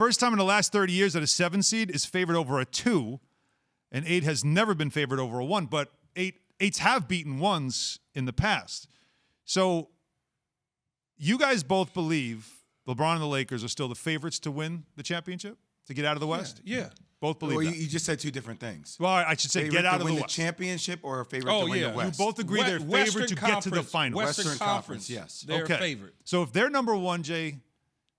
First time in the last 30 years that a 7 seed is favored over a 2, and 8 has never been favored over a 1, but 8s have beaten 1s in the past. So you guys both believe LeBron and the Lakers are still the favorites to win the championship, to get out of the West? Yeah. Both believe that. You just said two different things. Well, I should say get out of the West. Win the championship or a favorite to win the West? You both agree they're favored to get to the final. Western Conference, yes. They're favorite. So if they're number 1, Jay,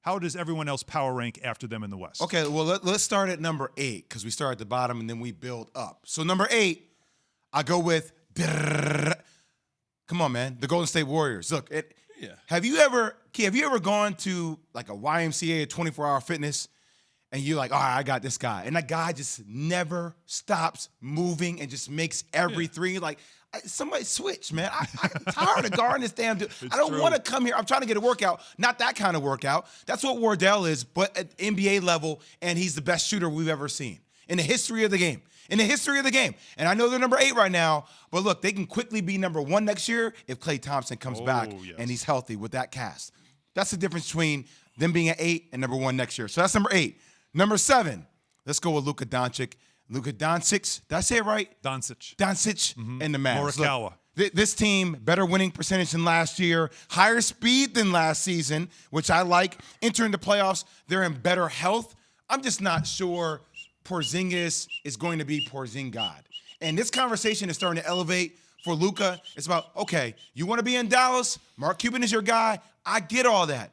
how does everyone else power rank after them in the West? Okay, well, let's start at number 8 because we start at the bottom and then we build up. So number 8, I go with, come on, man, the Golden State Warriors. Look, have you ever gone to like a YMCA, a 24-hour fitness, and you're like, all right, I got this guy. And that guy just never stops moving and just makes every three. Like, somebody switch, man. I'm tired of guarding this damn dude. I don't want to come here. I'm trying to get a workout. Not that kind of workout. That's what Wardell is, but at NBA level, and he's the best shooter we've ever seen in the history of the game. In the history of the game. And I know they're number 8 right now, but look, they can quickly be number 1 next year if Klay Thompson comes back and he's healthy with that cast. That's the difference between them being at 8 and number 1 next year. So that's number 8. Number 7, let's go with Luka Doncic. Luka Doncic, did I say it right? Doncic. And the Mavs. Morikawa. Look, this team, better winning percentage than last year, higher speed than last season, which I like. Entering the playoffs, they're in better health. I'm just not sure Porzingis is going to be Porzingod. And this conversation is starting to elevate for Luka. It's about, okay, you want to be in Dallas? Mark Cuban is your guy. I get all that.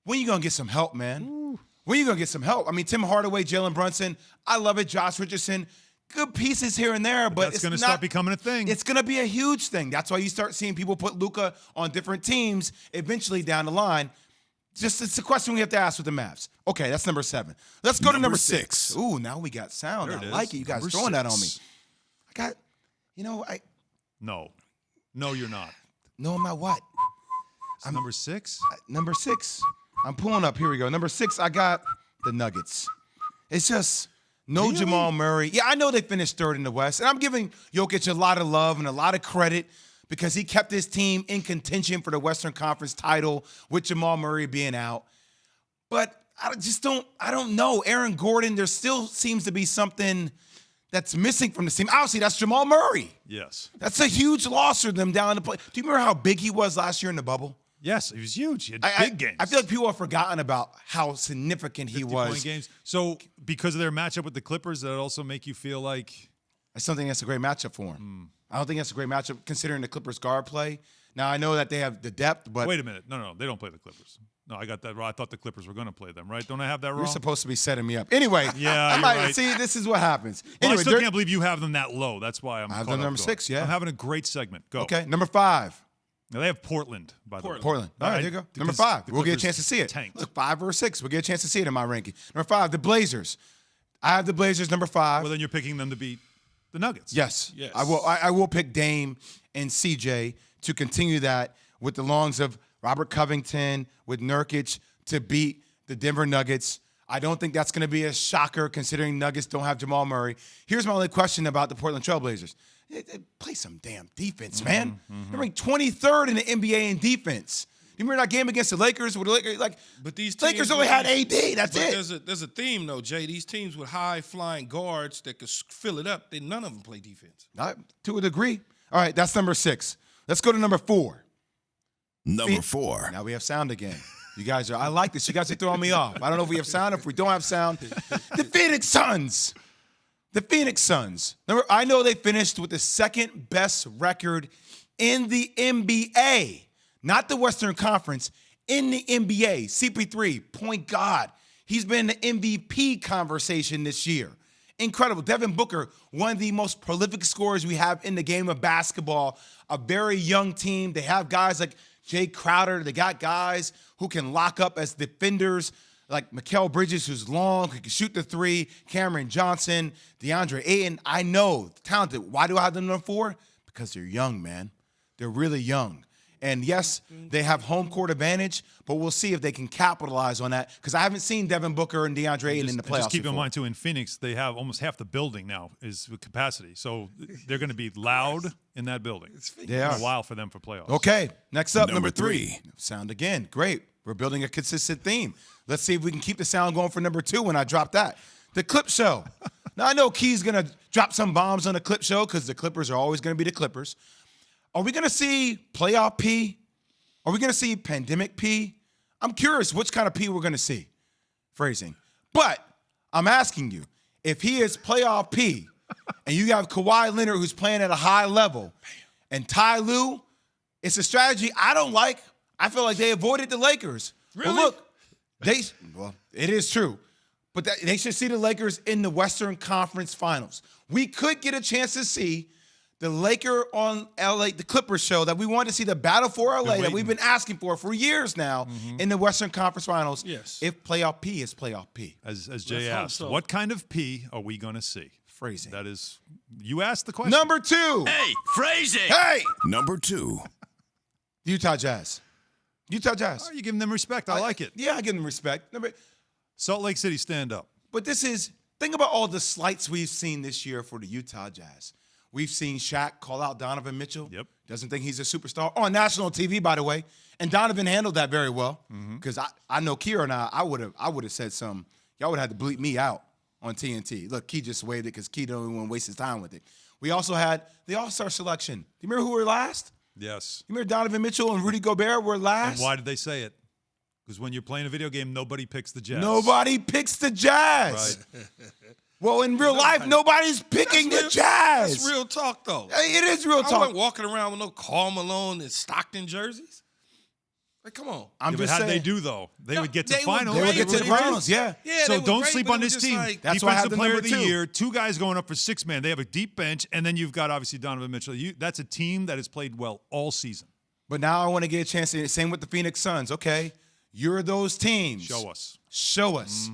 When you going to get some help, man? When you going to get some help? I mean, Tim Hardaway, Jalen Brunson, I love it. Josh Richardson, good pieces here and there, but it's going to start becoming a thing. It's going to be a huge thing. That's why you start seeing people put Luka on different teams eventually down the line. Just it's a question we have to ask with the Mavs. Okay, that's number 7. Let's go to number 6. Ooh, now we got sound. I like it. You guys throwing that on me. I got, No, you're not. No, I'm not what? I'm number 6? Number 6. I'm pulling up. Here we go. Number 6, I got the Nuggets. It's just no Jamal Murray. Yeah, I know they finished 3rd in the West, and I'm giving Jokic a lot of love and a lot of credit because he kept his team in contention for the Western Conference title with Jamal Murray being out. But I don't know. Aaron Gordon, there still seems to be something that's missing from the team. Obviously, that's Jamal Murray. Yes. That's a huge loss for them down in the play. Do you remember how big he was last year in the bubble? Yes, he was huge. He had big games. I feel like people have forgotten about how significant he was. 50-point games. So because of their matchup with the Clippers, that also make you feel like I still think that's a great matchup for him. I don't think that's a great matchup considering the Clippers guard play. Now, I know that they have the depth, but wait a minute. No, they don't play the Clippers. No, I got that wrong. I thought the Clippers were going to play them, right? Don't I have that wrong? You're supposed to be setting me up. Anyway, yeah, right. See, this is what happens. Well, anyway, I still can't believe you have them that low. That's why I have them number 6, yeah. I'm having a great segment. Go. Okay, number 5. Now, they have Portland, by the way. Portland. All right, there you go. Number 5. We'll get a chance to see it. Tanked. Look, 5 or 6. We'll get a chance to see it in my ranking. Number 5, the Blazers. I have the Blazers number 5. Well, then you're picking them to beat the Nuggets. Yes. I will pick Dame and CJ to continue that with the longs of Robert Covington, with Nurkic to beat the Denver Nuggets. I don't think that's going to be a shocker considering Nuggets don't have Jamal Murray. Here's my only question about the Portland Trail Blazers. Play some damn defense, man. They're ranked 23rd in the NBA in defense. You remember that game against the Lakers? Where the Lakers, but these Lakers only had AD. That's it. There's a theme, though, Jay. These teams with high-flying guards that could fill it up, none of them play defense. To a degree. All right, that's number 6. Let's go to number 4. Number 4. Now we have sound again. You guys I like this. You guys are throwing me off. I don't know if we have sound. If we don't have sound, the Phoenix Suns. The Phoenix Suns. I know they finished with the 2nd best record in the NBA, not the Western Conference, in the NBA. CP3, point guard. He's been in the MVP conversation this year. Incredible. Devin Booker, one of the most prolific scorers we have in the game of basketball. A very young team. They have guys like Jay Crowder. They got guys who can lock up as defenders, like Mikal Bridges, who's long, who can shoot the 3, Cameron Johnson, DeAndre Ayton. I know, talented. Why do I have them number 4? Because they're young, man. They're really young. And yes, they have home court advantage, but we'll see if they can capitalize on that because I haven't seen Devin Booker and DeAndre Ayton in the playoffs. Just keep before. in mind, too, in Phoenix, they have almost half the building now is with capacity. So they're going to be loud in that building. It's been a while for them for playoffs. Okay, next up, Number 3. Sound again. Great. We're building a consistent theme. Let's see if we can keep the sound going for number 2 when I drop that. The Clip Show. Now, I know Key's going to drop some bombs on the Clip Show because the Clippers are always going to be the Clippers. Are we going to see playoff P? Are we going to see pandemic P? I'm curious which kind of P we're going to see. Phrasing. But I'm asking you, if he is playoff P and you have Kawhi Leonard who's playing at a high level and Ty Lue, it's a strategy I don't like. I feel like they avoided the Lakers. Really? But look, well, it is true. But they should see the Lakers in the Western Conference Finals. We could get a chance to see the Laker on LA, the Clippers show that we want to see, the battle for LA that we've been asking for years now in the Western Conference Finals. Yes. If playoff P is playoff P. As Jay hope asked, so. what kind of P are we going to see? Phrasing. That is, you asked the question. Number 2. Hey, phrasing. Hey! Number 2. Utah Jazz. Utah Jazz. Oh, you giving them respect. I like it. Yeah, I give them respect. Salt Lake City, stand up. But think about all the slights we've seen this year for the Utah Jazz. We've seen Shaq call out Donovan Mitchell. Yep. Doesn't think he's a superstar. On national TV, by the way. And Donovan handled that very well. Because I know Kira and I would have said some. Y'all would have had to bleep me out on TNT. Look, Key just waved it because Key don't even want to waste his time with it. We also had the All-Star selection. Do you remember who were last? Yes. You remember Donovan Mitchell and Rudy Gobert were last? And why did they say it? Because when you're playing a video game, nobody picks the Jazz. Nobody picks the Jazz. Right. Well, in real life, nobody's picking the Jazz. That's real talk, though. It is real I talk. wasn't walking around with no Karl Malone and Stockton jerseys. Like, come on. I'm Yeah, but just how'd saying. they do, though? They would get to they were finals. They would get to the They were finals, yeah. Yeah, So they were don't great, sleep but on it was this just team. like- That's why I have Defensive the player number of the 2. year, 2 guys going up for 6 man. They have a deep bench, and then you've got obviously Donovan Mitchell. That's a team that has played well all season. But now I want to get a chance to, same with the Phoenix Suns, okay? You're those teams. Show us. Show us.